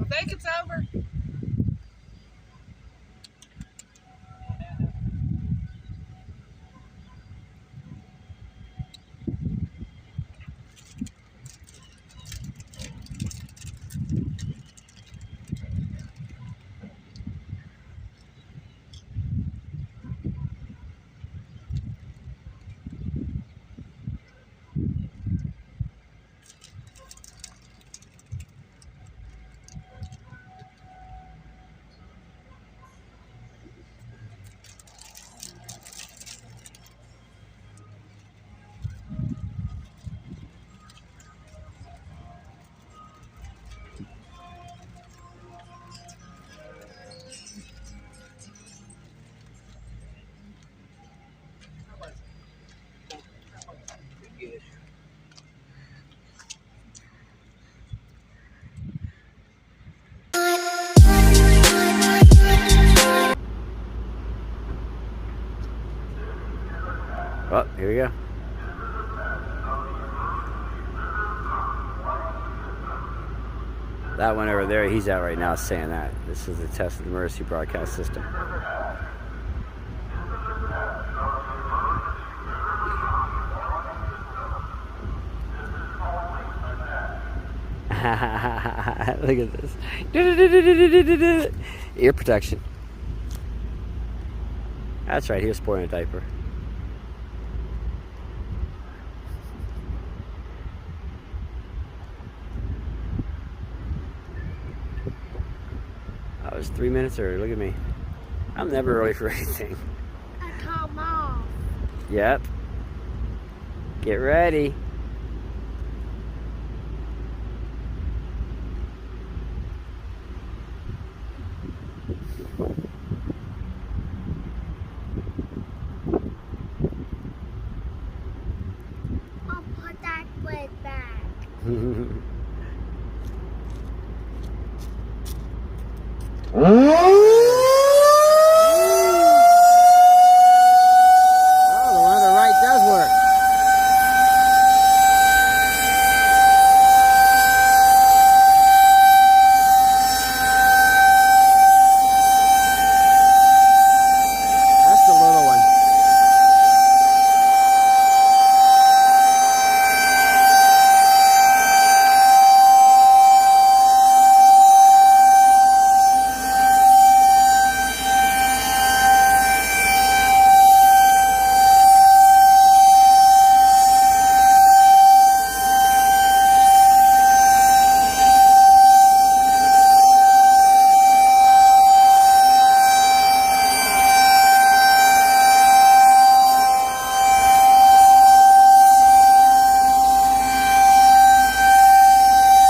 I think it's over. Well, here we go. That one over there, he's out right now saying that. This is the test of the emergency broadcast system. Look at this. Ear protection. That's right, he was sporting a diaper. I was 3 minutes early. Look at me. I'm never early for anything. I call Mom. Yep. Get ready. I'll put that way back. Oh, the one on the right does work. That's the little one.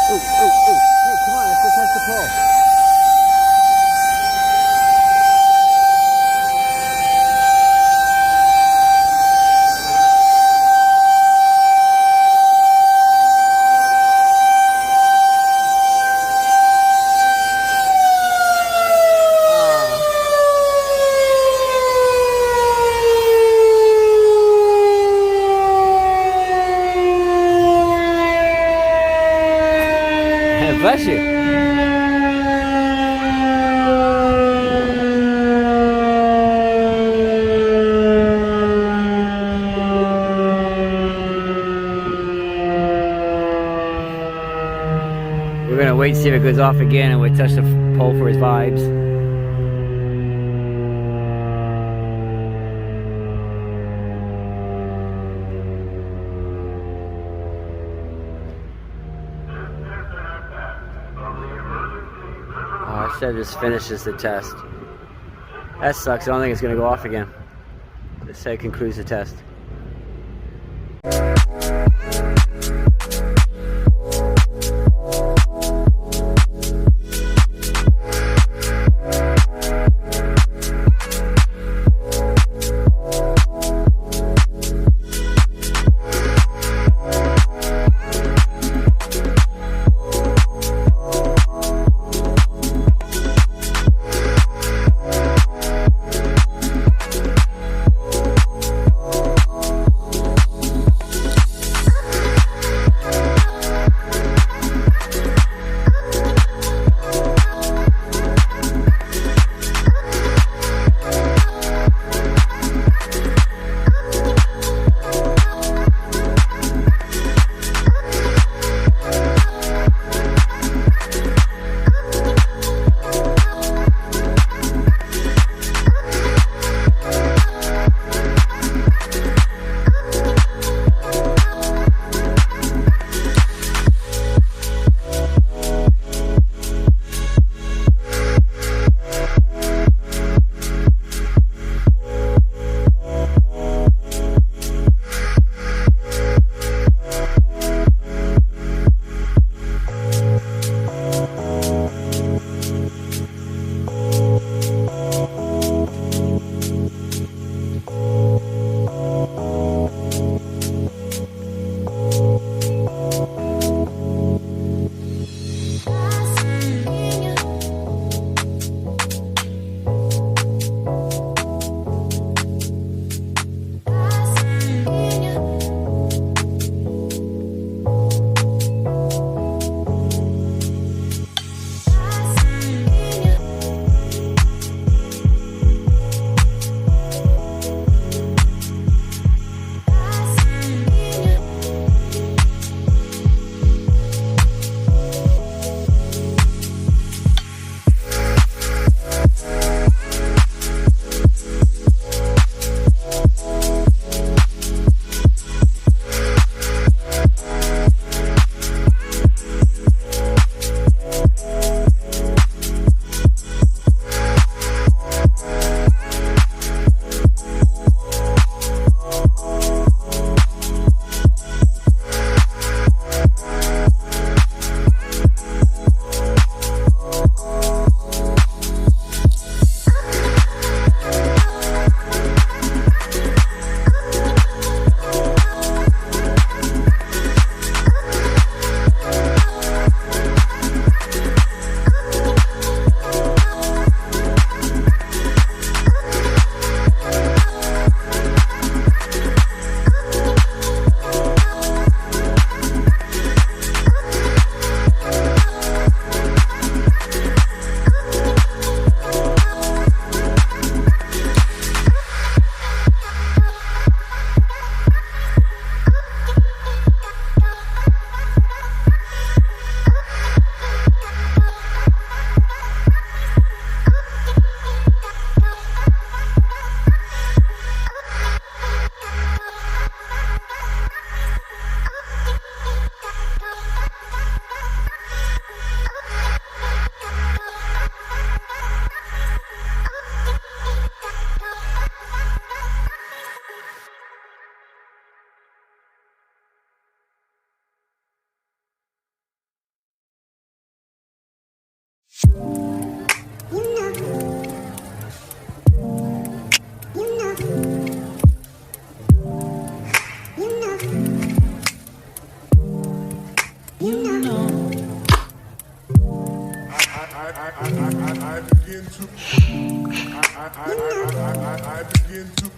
Hey, come on, let's go test the pole. Bless you. We're gonna wait to see if it goes off again, and we touch the pole for his vibes. I said this finishes the test. That sucks. I don't think it's going to go off again. This said concludes the test. I begin to I begin to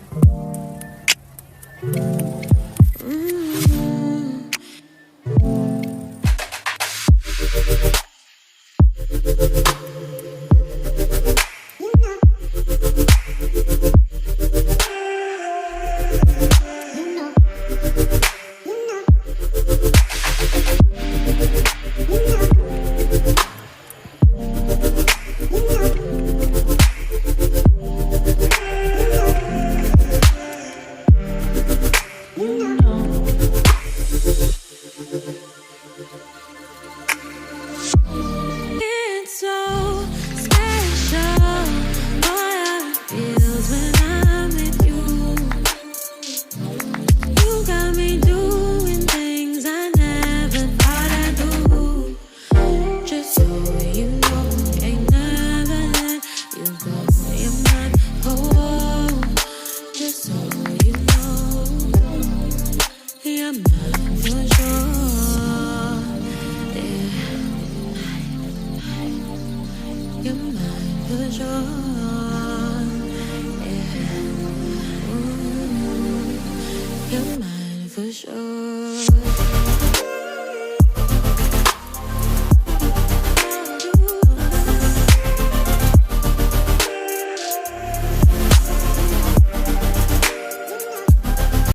It's so special, what it feels when I'm with you. You got me doing things I never thought I'd do. Just so you know, ain't never let you go. You're my home. Just so you know, you're mine for sure. Yeah. You're mine for sure. Yeah. You're mine for sure.